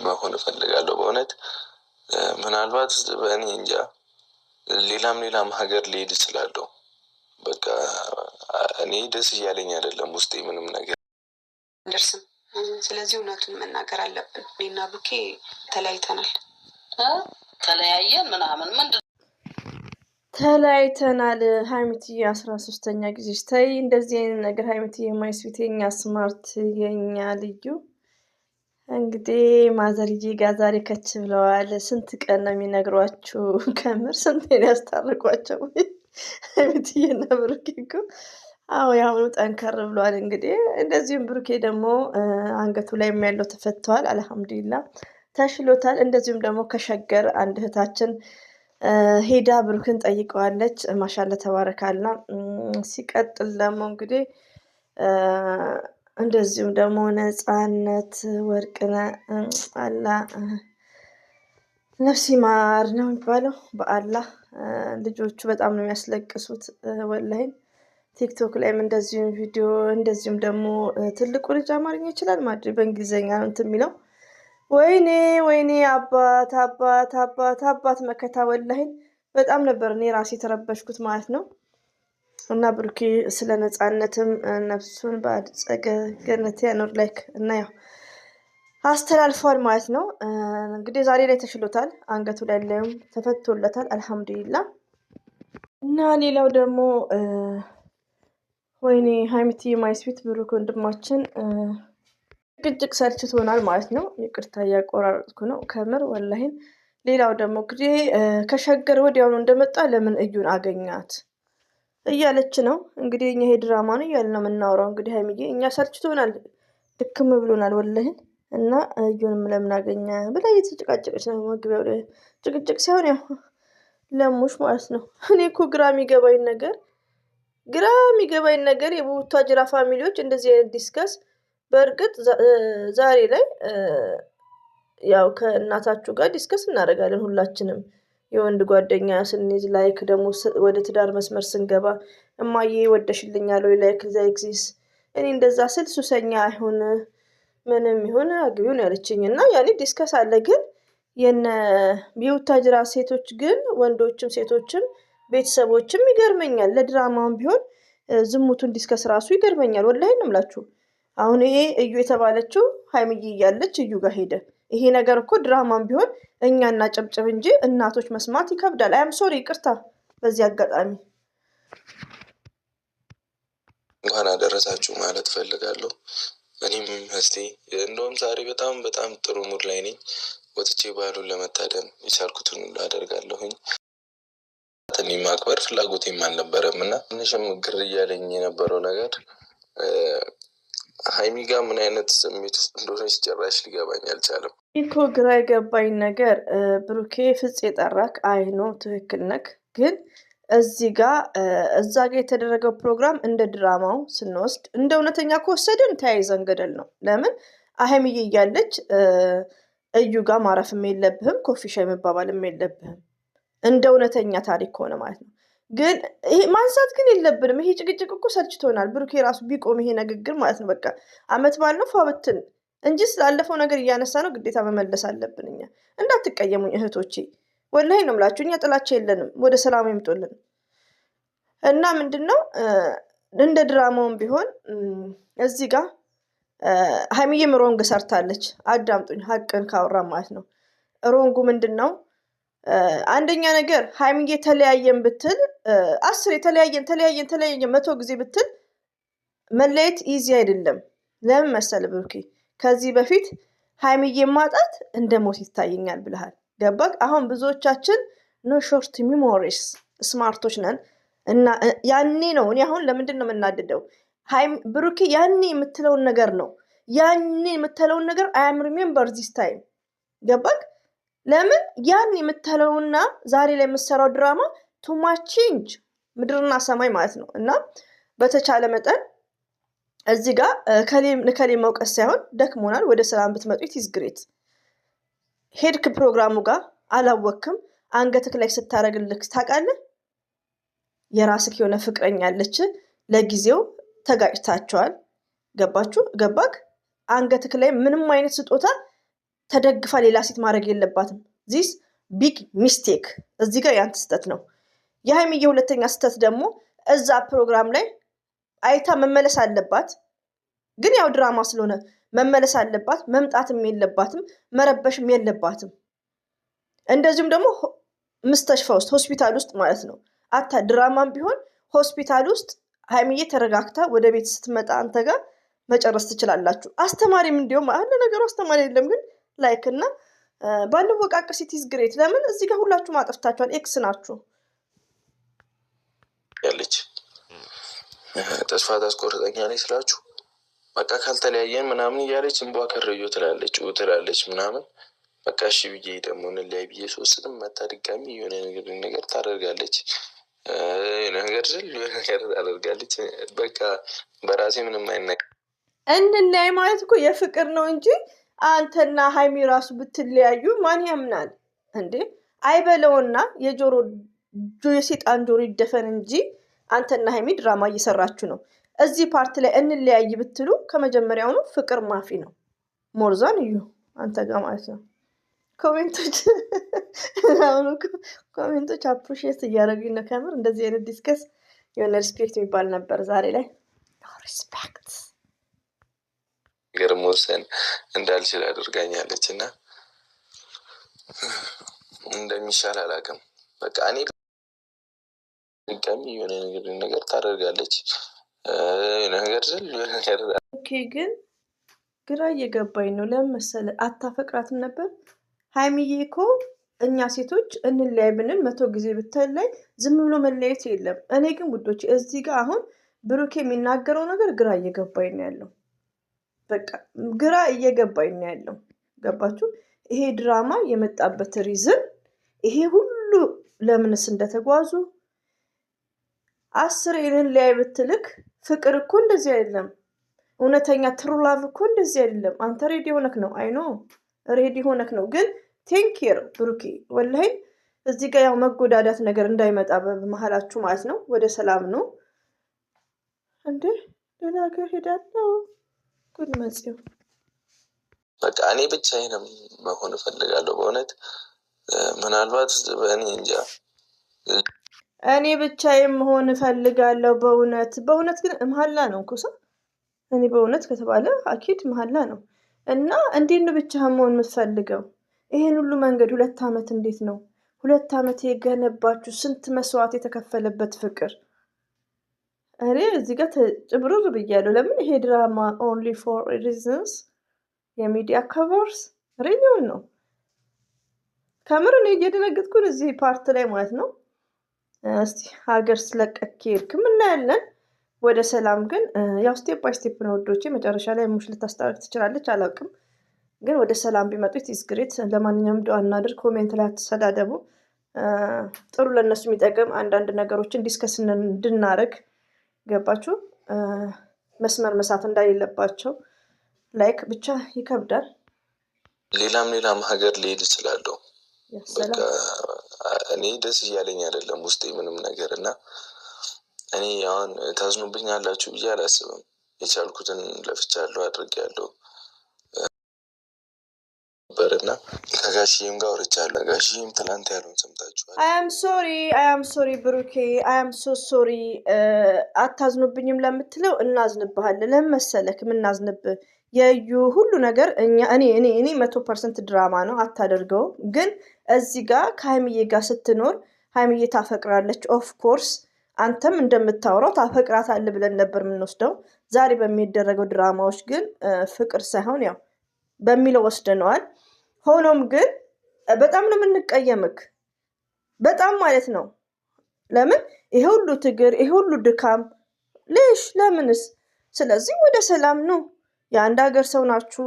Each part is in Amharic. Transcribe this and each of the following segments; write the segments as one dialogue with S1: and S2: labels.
S1: መሆን እፈልጋለሁ በእውነት ምናልባት በእኔ እንጃ ሌላም ሀገር ሊሄድ እችላለሁ በቃ እኔ ደስ እያለኝ አይደለም ውስጤ ምንም ነገር
S2: ደርስም ስለዚህ እውነቱን መናገር አለብን እኔና ብሩኬ ተለያይተናል
S3: ተለያየን ምናምን ምንድን
S4: ተለያይተናል ሀይሚትዬ 13ኛ ጊዜ ተይ እንደዚህ አይነት ነገር ሀይሚትዬ ማይስዊት የኛ ስማርት የኛ ልዩ እንግዲህ ማዘርዬ ጋር ዛሬ ከች ብለዋል። ስንት ቀን ነው የሚነግሯችሁ? ከምር ስንት ነው ያስታርቋቸው? ሀይሚትዬና ብሩኬ እኮ አዎ ያሁኑ ጠንከር ብለዋል። እንግዲህ እንደዚሁም ብሩኬ ደግሞ አንገቱ ላይ ያለው ተፈተዋል። አልሐምዱሊላህ ተሽሎታል። እንደዚሁም ደግሞ ከሸገር አንድ እህታችን ሄዳ ብሩክን ጠይቀዋለች። ማሻአላ ተባረካላ። ሲቀጥል ደግሞ እንግዲህ እንደዚሁም ደግሞ ነፃነት ወርቅነህ አላህ ነፍስ ይማር ነው የሚባለው። በአላህ ልጆቹ በጣም ነው የሚያስለቅሱት ወላሂ። ቲክቶክ ላይም እንደዚሁም ቪዲዮ እንደዚሁም ደግሞ ትልቁ ልጅ አማርኛ ይችላል ማድሪ በእንግሊዘኛ ነው እንትን የሚለው ወይኔ አባት መከታ ወላሂ በጣም ነበር እኔ ራሴ ተረበሽኩት ማለት ነው። እና ብሩኬ ስለ ነፃነትም ነፍሱን በአጸገ ገነት ያኖር ላይክ እና ያው አስተላልፏል ማለት ነው። እንግዲህ ዛሬ ላይ ተሽሎታል። አንገቱ ላይ ላይም ተፈቶለታል አልሐምዱሊላህ። እና ሌላው ደግሞ ወይኔ ሀይሚትዬ ማይስዊት ብሩክ ወንድማችን ጭቅጭቅ ሰልችቶናል ማለት ነው። ይቅርታ እያቆራረጥኩ ነው ከምር ወላሂን። ሌላው ደግሞ እንግዲህ ከሸገር ወዲያውኑ እንደመጣ ለምን እዩን አገኛት እያለች ነው እንግዲህ እኛ ይሄ ድራማ ነው እያልን ነው የምናወራው። እንግዲህ ሀይሚዬ እኛ ሰልችቶናል፣ ድክም ብሎናል ወላሂን። እና እዩንም ለምን አገኘ ብላ እየተጨቃጨቀች ነው። መግቢያው ላይ ጭቅጭቅ ሳይሆን ያው ለሙሽ ማለት ነው። እኔ እኮ ግራ የሚገባኝ ነገር የቡታጅራ ፋሚሊዎች እንደዚህ አይነት ዲስከስ በእርግጥ ዛሬ ላይ ያው ከእናታችሁ ጋር ዲስከስ እናደርጋለን ሁላችንም የወንድ ጓደኛ ስንይዝ ላይክ ደግሞ ወደ ትዳር መስመር ስንገባ እማዬ ወደሽልኛል ወይ ላይክ ዛይክሲስ እኔ እንደዛ ስል ሱሰኛ አይሆን ምንም ይሁን አግቢውን ያለችኝ እና ያኔ ዲስከስ አለ። ግን የቡታጅራ ሴቶች ግን ወንዶችም ሴቶችም ቤተሰቦችም ይገርመኛል። ለድራማም ቢሆን ዝሙቱን ዲስከስ ራሱ ይገርመኛል ወላሂ ነው የምላችሁ። አሁን ይሄ እዩ የተባለችው ሀይሚዬ እያለች እዩ ጋር ሄደ። ይሄ ነገር እኮ ድራማም ቢሆን እኛ እናጨብጭብ እንጂ እናቶች መስማት ይከብዳል። አም ሶሪ ይቅርታ በዚህ አጋጣሚ
S1: እንኳን አደረሳችሁ ማለት ፈልጋለሁ። እኔም እስቲ እንደውም ዛሬ በጣም ጥሩ ሙድ ላይ ነኝ። ወጥቼ ባህሉን ለመታደም የቻልኩትን ሁሉ አደርጋለሁኝ። እኔ ማክበር ፍላጎቴም አልነበረም እና ትንሽም ግር እያለኝ የነበረው ነገር ሀይሚ ጋር ምን አይነት ስሜት እንደሆነች ጭራሽ ሊገባኝ አልቻለም
S4: እኮ። ግራ የገባኝ ነገር ብሩኬ ፍጽ የጠራክ አይኖ ትክክል ነክ፣ ግን እዚህ ጋር እዛ ጋር የተደረገው ፕሮግራም እንደ ድራማው ስንወስድ እንደ እውነተኛ ከወሰድን ተያይዘን ገደል ነው። ለምን ሀይሚዬ እያለች እዩ ጋር ማረፍም የለብህም ኮፊሻ መባባልም የለብህም እንደ እውነተኛ ታሪክ ከሆነ ማለት ነው። ግን ይሄ ማንሳት ግን የለብንም። ይሄ ጭቅጭቅ እኮ ሰልችቶናል። ብሩኬ ራሱ ቢቆም ይሄ ንግግር ማለት ነው በቃ አመት ባል ነው ፏብትን እንጂ ስላለፈው ነገር እያነሳ ነው ግዴታ መመለስ አለብን። እኛ እንዳትቀየሙኝ እህቶቼ ወላሂ ነው የምላችሁ። እኛ ጥላቻ የለንም፣ ወደ ሰላም ይምጡልን እና ምንድነው እንደ ድራማውም ቢሆን እዚህ ጋር ሀይሚዬም ሮንግ ሰርታለች። አዳምጡኝ ሀቅን ካወራ ማለት ነው። ሮንጉ ምንድነው? አንደኛ ነገር ሀይሚዬ ተለያየን ብትል 10 የተለያየን 100 ጊዜ ብትል መለየት ኢዚ አይደለም። ለምን መሰለ ብሩኬ ከዚህ በፊት ሀይሚዬ ማጣት እንደ ሞት ይታየኛል ብለሃል። ገባክ? አሁን ብዙዎቻችን ኖ ሾርት ሚሞሪስ ስማርቶች ነን እና ያኔ ነው እኔ አሁን ለምንድን ነው የምናደደው? ብሩኬ ያኔ የምትለውን ነገር ነው አይ አም ሪሜምበር ዚስ ታይም። ገባክ? ለምን ያን የምትለውና ዛሬ ላይ የምትሰራው ድራማ ቱ ማች ቼንጅ ምድርና ሰማይ ማለት ነው። እና በተቻለ መጠን እዚህ ጋር ከሌ መውቀስ ሳይሆን ደክሞናል፣ ወደ ሰላም ብትመጡ ኢትስ ግሬት። ሄድክ ፕሮግራሙ ጋር አላወክም፣ አንገትክ ላይ ስታረግልክ ታውቃለህ። የራስክ የሆነ ፍቅረኛ አለች፣ ለጊዜው ተጋጭታቸዋል። ገባክ? አንገትክ ላይ ምንም አይነት ስጦታ ተደግፋ ሌላ ሴት ማድረግ የለባትም። ዚስ ቢግ ሚስቴክ። እዚህ ጋር ያንተ ስህተት ነው። የሀይሚዬ ሁለተኛ ስህተት ደግሞ እዛ ፕሮግራም ላይ አይታ መመለስ አለባት፣ ግን ያው ድራማ ስለሆነ መመለስ አለባት። መምጣትም የለባትም መረበሽም የለባትም። እንደዚሁም ደግሞ ምስተሽፋ ውስጥ ሆስፒታል ውስጥ ማለት ነው አታ ድራማም ቢሆን ሆስፒታል ውስጥ ሀይሚዬ ተረጋግታ ወደ ቤት ስትመጣ አንተ ጋር መጨረስ ትችላላችሁ። አስተማሪም እንዲሁም አንድ ነገሩ አስተማሪ የለም ግን ላይክ እና ባለው ወቃቀስ ኢትስ ግሬት። ለምን እዚህ ጋር ሁላችሁም አጥፍታችኋል። ኤክስ ናችሁ
S1: ያለች ተስፋ ታስቆርጠኛለች ስላችሁ በቃ ካልተለያየን ምናምን እያለች እንቧ ከረዮ ትላለች ምናምን በቃ እሺ ብዬ ደግሞ እንለያይ ብዬ ሶስትም መታ ድጋሚ የሆነ ነገር ታደርጋለች። ነገር ታደርጋለች። በቃ በራሴ ምንም አይነቅ
S4: እንለያይ ማለት እኮ የፍቅር ነው እንጂ አንተና ሀይሚ ራሱ ብትለያዩ ማን ያምናል እንዴ? አይበለውና የሴጣን ጆሮ ይደፈን እንጂ አንተና ሀይሚ ድራማ እየሰራችሁ ነው። እዚህ ፓርት ላይ እንለያይ ብትሉ ከመጀመሪያውኑ ፍቅር ማፊ ነው። ሞርዛን እዩ አንተ ጋር ማለት ነው። ኮሜንቶች አፕሪሺየት እያደረጉኝ ነው። ከምር እንደዚህ አይነት ዲስከስ የሆነ ሪስፔክት የሚባል ነበር ዛሬ ላይ ሪስፔክት
S1: ነገር መወሰን እንዳልችል አድርጋኛለች እና እንደሚሻል አላውቅም። በቃ እኔ ድጋሚ የሆነ ነገር ታደርጋለች
S4: ኦኬ። ግን ግራ እየገባኝ ነው። ለምን መሰለህ አታፈቅራትም ነበር? ሀይሚዬ እኮ እኛ ሴቶች እንለያይ ብንል 100 ጊዜ ብትለይ ዝም ብሎ መለየት የለም። እኔ ግን ውዶች እዚህ ጋር አሁን ብሩኬ የሚናገረው ነገር ግራ እየገባኝ ነው ያለው። በቃ ግራ እየገባኝ ነው ያለው። ገባችሁ? ይሄ ድራማ የመጣበት ሪዝን ይሄ ሁሉ ለምንስ እንደተጓዙ 10 እንለያይ ብትልክ ፍቅር እኮ እንደዚህ አይደለም። እውነተኛ ትሩ ላቭ እኮ እንደዚህ አይደለም። አንተ ሬዲ ሆነክ ነው አይኖ ሬዲ ሆነክ ነው። ግን ቴንኪር ብሩኬ ወላሂ እዚህ ጋር ያው መጎዳዳት ነገር እንዳይመጣ በመሀላችሁ ማለት ነው። ወደ ሰላም ነው እንዴ? ሌላ ሀገር ሄዳለሁ ጉድ መጽው
S1: በቃ እኔ ብቻዬንም መሆን እፈልጋለሁ በእውነት ምናልባት በእኔ እንጃ
S4: እኔ ብቻዬን መሆን እፈልጋለሁ በእውነት ግን መሀላ ነው እኮ ሰው እኔ በእውነት ከተባለ አኪድ መሀላ ነው። እና እንዴት ነው ብቻህን መሆን የምትፈልገው? ይሄን ሁሉ መንገድ 2 ዓመት እንዴት ነው 2 ዓመት የገነባችሁ ስንት መስዋዕት የተከፈለበት ፍቅር። እኔ እዚህ ጋር ጭብርር ብያለሁ። ለምን ይሄ ድራማ ኦንሊ ፎር ሪዝንስ የሚዲያ ከቨርስ ሬዲዮን ነው። ከምር እኔ እየደነገጥኩን እዚህ ፓርት ላይ ማለት ነው። እስቲ ሀገር ስለቀቅ ሄድክም እናያለን። ወደ ሰላም ግን ያው ስቴፕ ባይ ስቴፕ ነው ወዶቼ። መጨረሻ ላይ ሙሽ ልታስታርቅ ትችላለች አላውቅም። ግን ወደ ሰላም ቢመጡ ኢትስ ግሬት። ለማንኛውም ዱአ እናድርግ። ኮሜንት ላይ አትሰዳደቡ። ጥሩ ለእነሱ የሚጠቅም አንዳንድ ነገሮችን ዲስከስ እንድናረግ ገባችሁ? መስመር መሳት እንዳሌለባቸው ላይክ ብቻ ይከብዳል።
S1: ሌላም ሀገር ሊሄድ እችላለሁ። በቃ እኔ ደስ እያለኝ አይደለም ውስጤ ምንም ነገር እና እኔ አሁን ታዝኑብኝ አላችሁ ብዬ አላስብም። የቻልኩትን ለፍቻለሁ አድርጌያለሁ ነበርና ከጋሽዬም ጋር ወርቻለሁ። ጋሽዬም ትናንት ያለውን ሰምታችኋል።
S4: አያም ሶሪ ብሩኬ አያም ሶሪ። አታዝኑብኝም ለምትለው እናዝንብሃለን። ለምን መሰለክ የምናዝንብህ የዩ ሁሉ ነገር እኔ 100% ድራማ ነው አታደርገውም። ግን እዚህ ጋር ከሀይሚዬ ጋር ስትኖር ሀይሚዬ ታፈቅራለች። ኦፍ ኮርስ አንተም እንደምታወራው ታፈቅራታለህ ብለን ነበር የምንወስደው። ዛሬ በሚደረገው ድራማዎች ግን ፍቅር ሳይሆን ያው በሚለው ወስደነዋል። ሆኖም ግን በጣም ነው የምንቀየምክ፣ በጣም ማለት ነው። ለምን ይሄ ሁሉ ትግር ይሄ ሁሉ ድካም ለምንስ? ስለዚህ ወደ ሰላም ነው። የአንድ ሀገር ሰው ናችሁ።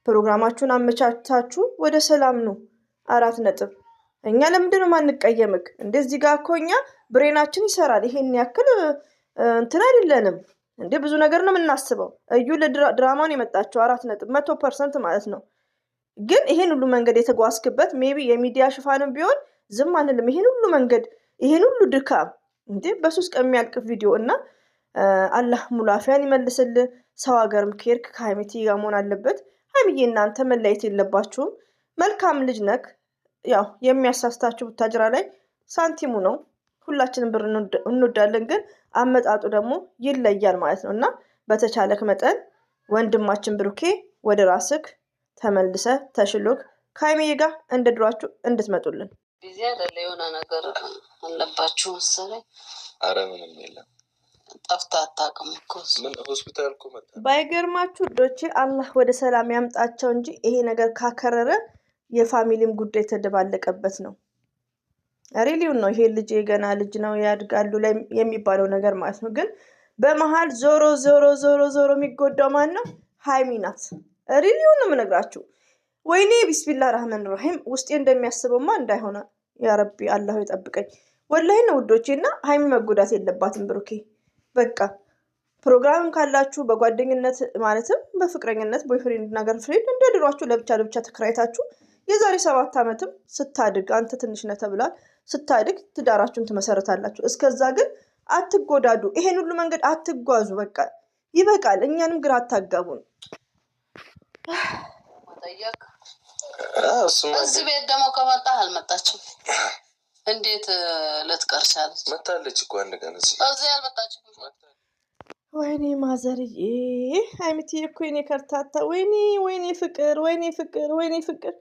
S4: ፕሮግራማችሁን አመቻችታችሁ ወደ ሰላም ነው። 4 ነጥብ። እኛ ለምንድን ነው ማንቀየምክ? እንደዚህ ጋር እኮ እኛ ብሬናችን ይሰራል። ይሄን ያክል እንትን አይደለንም እንዴ? ብዙ ነገር ነው የምናስበው። እዩ ለድራማን የመጣቸው 4 ነጥብ 100% ማለት ነው። ግን ይሄን ሁሉ መንገድ የተጓዝክበት ሜቢ የሚዲያ ሽፋንም ቢሆን ዝም አንልም። ይሄን ሁሉ መንገድ ይሄን ሁሉ ድካም እንዴ በ3 ቀን የሚያልቅ ቪዲዮ እና አላህ ሙሉ አፊያን ይመልስልህ። ሰው ሀገርም ከሄድክ ከሀይሚቲ ጋር መሆን አለበት። ሀይሚዬ እናንተ መለየት የለባችሁም። መልካም ልጅ ነክ። ያው የሚያሳስታችሁ ቡታጅራ ላይ ሳንቲሙ ነው። ሁላችንም ብር እንወዳለን፣ ግን አመጣጡ ደግሞ ይለያል ማለት ነው። እና በተቻለክ መጠን ወንድማችን ብሩኬ ወደ ራስክ ተመልሰ ተሽሎክ ከሀይሚዬ ጋር እንደ ድሯችሁ እንድትመጡልን።
S3: ጊዜ አይደለ የሆነ ነገር አለባችሁ መሰለኝ።
S1: አረ ምንም የለም፣
S3: ጠፍታ አታውቅም እኮ
S1: ምን ሆስፒታል እኮ መጣ።
S4: ባይገርማችሁ ዶቼ አላህ ወደ ሰላም ያምጣቸው እንጂ ይሄ ነገር ካከረረ የፋሚሊም ጉዳይ ተደባለቀበት ነው። ሪሊውን ነው። ይሄ ልጅ ገና ልጅ ነው ያድጋሉ ላይ የሚባለው ነገር ማለት ነው። ግን በመሀል ዞሮ ዞሮ ዞሮ ዞሮ የሚጎዳው ማን ነው? ሀይሚ ናት። ሪሊውን ነው የምነግራችሁ። ወይኔ ቢስሚላህ ራህማን ራሂም ውስጤ እንደሚያስበውማ እንዳይሆነ ያረቢ አላሁ ይጠብቀኝ። ወላሂ ነው ውዶቼ። እና ሀይሚ መጎዳት የለባትም ብሩኬ። በቃ ፕሮግራምም ካላችሁ በጓደኝነት ማለትም በፍቅረኝነት ቦይፍሬንድ እና ገርልፍሬንድ እንደ ድሯችሁ ለብቻ ለብቻ ተከራይታችሁ የዛሬ 7 ዓመትም ስታድግ አንተ ትንሽ ነህ ተብላል ስታድግ ትዳራችሁን ትመሰረታላችሁ። እስከዛ ግን አትጎዳዱ። ይሄን ሁሉ መንገድ አትጓዙ። በቃ ይበቃል። እኛንም ግራ አታጋቡን።
S3: መጠየቅ እዚህ ቤት ደግሞ ከመጣ አልመጣችም። እንዴት ልትቀርሻለች?
S1: መታለች እኮ አንድ ቀን እዚህ
S3: አልመጣችም።
S4: ወይኔ ማዘርዬ ሀይሚትዬ እኮ የኔ ከርታታ። ወይኔ ወይኔ ፍቅር፣ ወይኔ ፍቅር፣ ወይኔ ፍቅር፣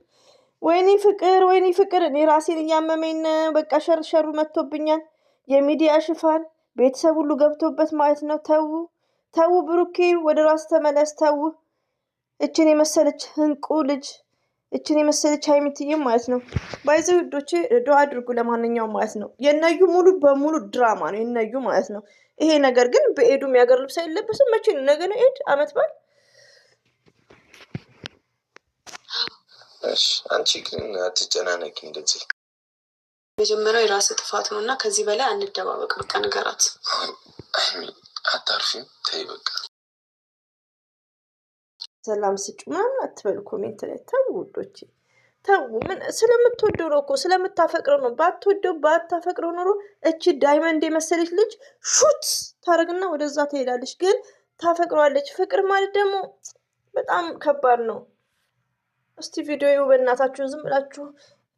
S4: ወይኔ ፍቅር፣ ወይኔ ፍቅር። እኔ ራሴን እያመመኝ በቃ ሸርሸሩ መጥቶብኛል። የሚዲያ ሽፋን ቤተሰብ ሁሉ ገብቶበት ማለት ነው። ተዉ ተዉ፣ ብሩኬ ወደ ራስ ተመለስ። ተዉ። እችን የመሰለች እንቁ ልጅ እችን የመሰለች ሀይሚትዬ ማለት ነው። ባይዘ ውዶቼ ዱዓ አድርጉ። ለማንኛውም ማለት ነው የነዩ ሙሉ በሙሉ ድራማ ነው የነዩ ማለት ነው። ይሄ ነገር ግን በኤዱ የሚያገር ልብስ አይለበስም። መቼ ነው? ነገ ነው ኤድ አመት በዓል።
S1: አንቺ ግን አትጨናነቂ እንደዚህ።
S2: መጀመሪያው የራስ ጥፋት ነው እና ከዚህ በላይ አንደባበቅ። በቃ ንገራት።
S1: አታርፊም? ተይ በቃ
S4: ሰላም ስጩ ምናምን አትበሉ ኮሜንት ላይ። ተው ውዶቼ ተው። ምን ስለምትወደው ነው እኮ ስለምታፈቅረው ነው። ባትወደው ባታፈቅረው ኖሮ እቺ ዳይመንድ የመሰለች ልጅ ሹት ታረግና ወደዛ ትሄዳለች። ግን ታፈቅረዋለች። ፍቅር ማለት ደግሞ በጣም ከባድ ነው። እስቲ ቪዲዮ በእናታችሁ ዝም ብላችሁ።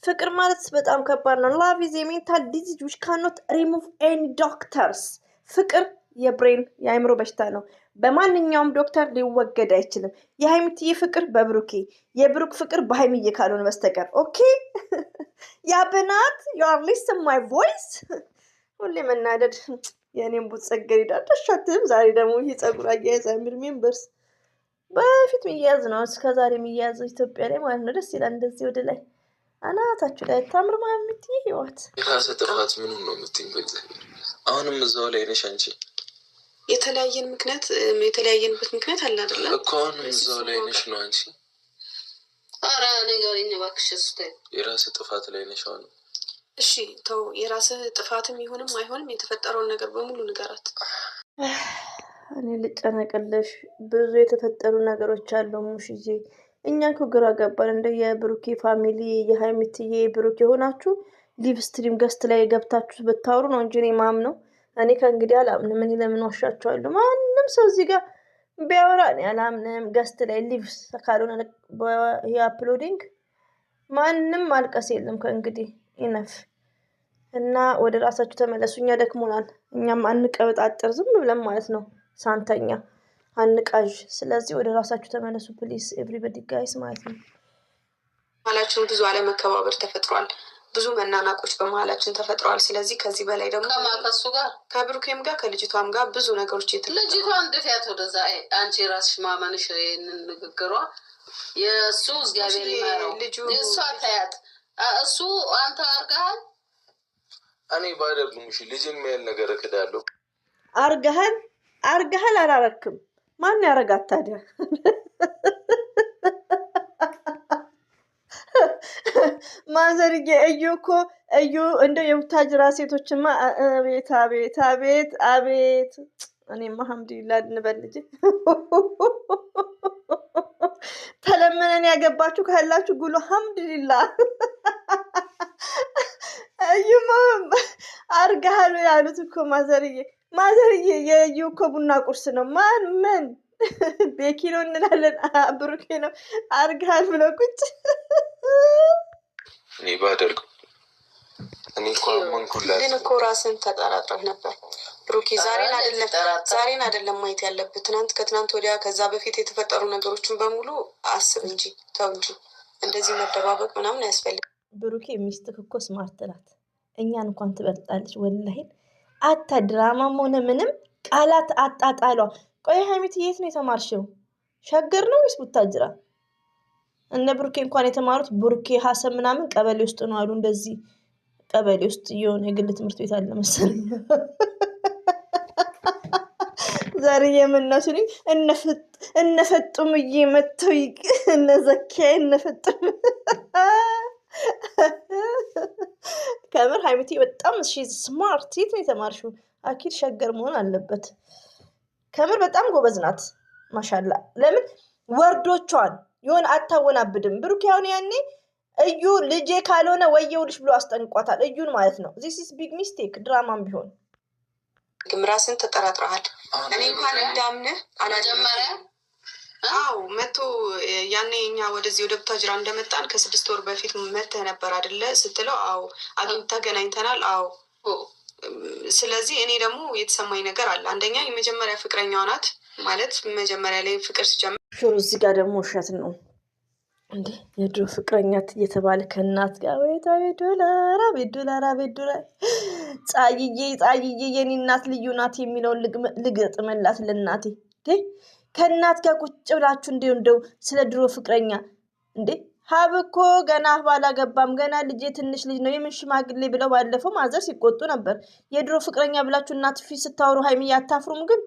S4: ፍቅር ማለት በጣም ከባድ ነው። ላቭ ኢዝ ኤ ሜንታል ዲዚዝ ዊች ካኖት ሪሙቭ ኤኒ ዶክተርስ። ፍቅር የብሬን የአእምሮ በሽታ ነው። በማንኛውም ዶክተር ሊወገድ አይችልም። የሀይሚትዬ ፍቅር በብሩኬ፣ የብሩክ ፍቅር በሀይሚዬ ካልሆነ በስተቀር። ኦኬ ያብናት ዩአር ሊስን ማይ ቮይስ። ሁሌ መናደድ የእኔም ቡት ጸገር ሄዳል ተሻትም። ዛሬ ደግሞ ይህ ጸጉር አያያዝ አሚር ሜምበርስ በፊት የሚያያዝ ነው እስከዛሬ የሚያያዘው ኢትዮጵያ ላይ ማለት ነው። ደስ ይላል። እንደዚህ ወደ ላይ አናታችሁ ላይ ታምር ማሚትዬ ህይወት
S1: የራስ ጥፋት ምኑን ነው የምትይኝ? አሁንም እዛው ላይ ነሽ አንቺ።
S2: የተለያየንበት ምክንያት አለ አይደለ
S1: እኮ አሁንም እዛው ላይ ነሽ ነው አንቺ።
S3: ኧረ ንገሪኝ እባክሽ።
S1: የራስ ጥፋት ላይ ነሽ አሁንም።
S2: እሺ ተው፣ የራስህ ጥፋትም ይሁንም አይሆንም የተፈጠረውን ነገር በሙሉ ንገራት።
S4: እኔ ልጨነቅልሽ። ብዙ የተፈጠሩ ነገሮች አሉ ሙሽዬ። እኛ እኮ ግራ ገባን። እንደ የብሩኬ ፋሚሊ የሀይሚትዬ ብሩክ የሆናችሁ ሊቭ ስትሪም ገስት ላይ ገብታችሁ ብታወሩ ነው እንጂ እኔ ማም ነው። እኔ ከእንግዲህ አላምንም። እኔ ለምን ዋሻቸዋለሁ? ማንም ሰው እዚህ ጋር ቢያወራ እኔ አላምንም። ገስት ላይ ሊቭ ካልሆነ የአፕሎዲንግ ማንም ማልቀስ የለም ከእንግዲህ ኢነፍ። እና ወደ ራሳችሁ ተመለሱ። እኛ ደክሞናል። እኛም አንቀበጣጠር ዝም ብለን ማለት ነው ሳንተኛ አንቃዥ። ስለዚህ ወደ ራሳችሁ ተመለሱ ፕሊስ ኤቭሪበዲ ጋይስ ማለት ነው።
S2: መሀላችን ብዙ አለመከባበር ተፈጥሯል። ብዙ መናናቆች በመሀላችን ተፈጥረዋል። ስለዚህ ከዚህ በላይ ደግሞ
S3: ከማከሱ ጋር
S2: ከብሩኬም ጋር ከልጅቷም ጋር ብዙ ነገሮች
S3: ልጅቷን ድፊያት ወደዛ። አንቺ ራስሽ ማመንሽ ይህንን ንግግሯ የእሱ እግዚአብሔር ይማረው። እሷ ታያት እሱ አንተ አርገሃል።
S1: እኔ ባደርግምሽ ልጅ የሚያል ነገር እክዳለሁ።
S4: አርገሃል አላረክም። ማን ያረጋት ታዲያ? ማዘርዬ እዩ እኮ እዩ እንደ የቡታጅራ ሴቶችማ አቤት አቤት አቤት አቤት። እኔማ አልሐምዱሊላህ እንበል እንጂ ተለምነን ያገባችሁ ካላችሁ ጉሉ አልሐምዱሊላህ። እዩማ አርገሃል ያሉት እኮ ማዘርዬ የእዩ እኮ ቡና ቁርስ ነው። ምን ቤኪ ነው እንላለን። ብሩኬ ነው አርጋል ብለው ቁጭ
S1: እኔ ባደርገው እኔ እኮ አመንኩላት።
S2: ግን እኮ ራስን ተጠራጥረህ ነበር ብሩኬ። ዛሬን አይደለም ማየት ያለብህ፣ ትናንት፣ ከትናንት ወዲያ፣ ከዛ በፊት የተፈጠሩ ነገሮችን በሙሉ አስብ እንጂ ተው እንጂ እንደዚህ መደባበቅ ምናምን አያስፈልግም።
S4: ብሩኬ ሚስትህ እኮ ስማርት ናት፣ እኛን እንኳን ትበልጣለች። ወላሂን አታ ድራማም ሆነ ምንም ቃላት አጣጣሏ። ቆይ ሀይሚት የት ነው የተማርሽው? ሸገር ነው ወይስ ቡታጅራ? እነ ብሩኬ እንኳን የተማሩት ብሩኬ ሀሰብ ምናምን ቀበሌ ውስጥ ነው አሉ። እንደዚህ ቀበሌ ውስጥ የሆነ የግል ትምህርት ቤት አለ መሰለኝ። ዛሬ የምናስኒ እነፈጡም እየመተው እነዘኪያ እነፈጡም ከምር ሀይሚቲ በጣም ስማርት። የት ነው የተማርሽው? አኪድ ሸገር መሆን አለበት። ከምር በጣም ጎበዝ ናት ማሻላ። ለምን ወርዶቿን የሆነ አታወናብድም። ብሩክ ያሁን ያኔ እዩ ልጄ ካልሆነ ወየውልሽ ብሎ አስጠንቋታል። እዩን ማለት ነው። ዚስ ኢዝ ቢግ ሚስቴክ። ድራማም ቢሆን
S2: ግን ራስን ተጠራጥረሃል። እኔ እንኳን እንዳምንህ አላጀመረም። አዎ መቶ ያኔ እኛ ወደዚህ ወደ ቡታጅራ እንደመጣን ከ6 ወር በፊት መተህ ነበር አይደለ ስትለው፣ አዎ ተገናኝተናል። አዎ ስለዚህ እኔ ደግሞ የተሰማኝ ነገር አለ። አንደኛ የመጀመሪያ ፍቅረኛዋ ናት ማለት መጀመሪያ ላይ ፍቅር ሲጀምር
S4: ሹሩ። እዚህ ጋር ደግሞ ውሸት ነው እንዴ? የድሮ ፍቅረኛት እየተባለ ከእናት ጋር ወይታ ቤዶላራ ቤዶላራ ቤዶላራ ጻይዬ የኔ እናት ልዩ ናት የሚለውን ልግጥምላት ለእናቴ። ከእናት ጋር ቁጭ ብላችሁ እንደው ስለ ድሮ ፍቅረኛ እንዴ? ሀብ እኮ ገና ባላገባም ገና ልጄ ትንሽ ልጅ ነው የምን ሽማግሌ ብለው ባለፈው ማዘር ሲቆጡ ነበር። የድሮ ፍቅረኛ ብላችሁ እናት ፊት ስታወሩ ሀይሚ አታፍሩም? ግን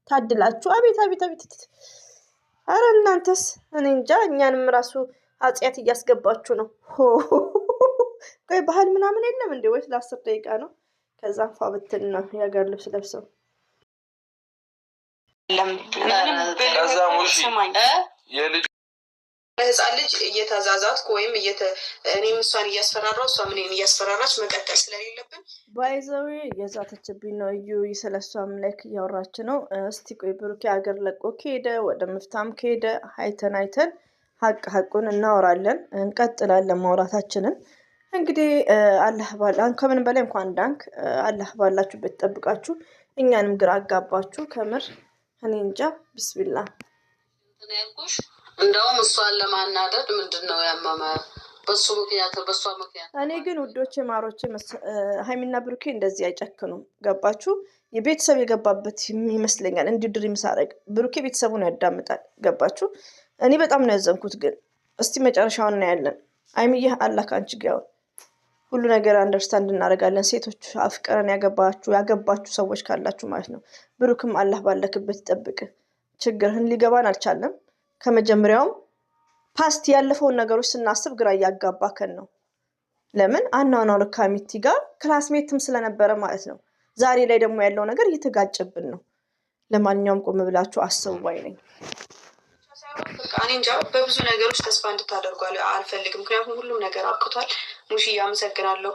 S4: ታድላችሁ። አቤት አቤት አቤት! አረ እናንተስ እኔ እንጃ። እኛንም ራሱ አጽያት እያስገባችሁ ነው። ቆይ ባህል ምናምን የለም እንዴ? ወይስ ለ10 ደቂቃ ነው? ከዛ ፋ ብትን ነው የሀገር ልብስ ለብሰው
S2: ህፃን ልጅ እየተዛዛትኩ ወይም እኔም እሷን እያስፈራራው እሷ እኔን እያስፈራራች መቀጠል ስለሌለብን
S4: ባይዘዊ የዛተችብኝ ነው። እዩ ስለሷም ላይክ እያወራች ነው። እስቲ ቆይ ብሩኬ ሀገር ለቆ ከሄደ ወደ ምፍታም ከሄደ አይተን ሀቁን እናወራለን፣ እንቀጥላለን ማውራታችንን። እንግዲህ አላህ ከምን በላይ እንኳን ዳንክ አላህ ባላችሁበት ጠብቃችሁ፣ እኛንም ግራ አጋባችሁ። ከምር እኔ እንጃ። ቢስሚላ
S3: እንደውም እሷን ለማናደድ ምንድን ነው ያመመ በሱ ምክንያት በሷ ምክንያት።
S4: እኔ ግን ውዶቼ ማሮቼ ሀይሚና ብሩኬ እንደዚህ አይጨክኑም። ገባችሁ? የቤተሰብ የገባበት ይመስለኛል እንዲሁ ድሪም ሳረግ ብሩኬ ቤተሰቡን ያዳምጣል። ገባችሁ? እኔ በጣም ነው ያዘንኩት። ግን እስቲ መጨረሻውን እናያለን። ሀይሚዬ አላህ ከአንቺ ጋር ይሁን። ሁሉ ነገር አንደርስታንድ እናደርጋለን። ሴቶች አፍቅረን ያገባችሁ ሰዎች ካላችሁ ማለት ነው። ብሩክም አላህ ባለክበት ይጠብቅ። ችግርህን ሊገባን አልቻለም። ከመጀመሪያውም ፓስት ያለፈውን ነገሮች ስናስብ ግራ እያጋባከን ነው። ለምን አናውናው ከሚቲ ጋር ክላስሜትም ስለነበረ ማለት ነው። ዛሬ ላይ ደግሞ ያለው ነገር እየተጋጨብን ነው። ለማንኛውም ቆም ብላችሁ አስቡ ባይ ነኝ።
S2: እኔ እንጃ በብዙ ነገሮች ተስፋ እንድታደርጉ አልፈልግም። ምክንያቱም ሁሉም ነገር አብቅቷል። ሙሽዬ አመሰግናለሁ።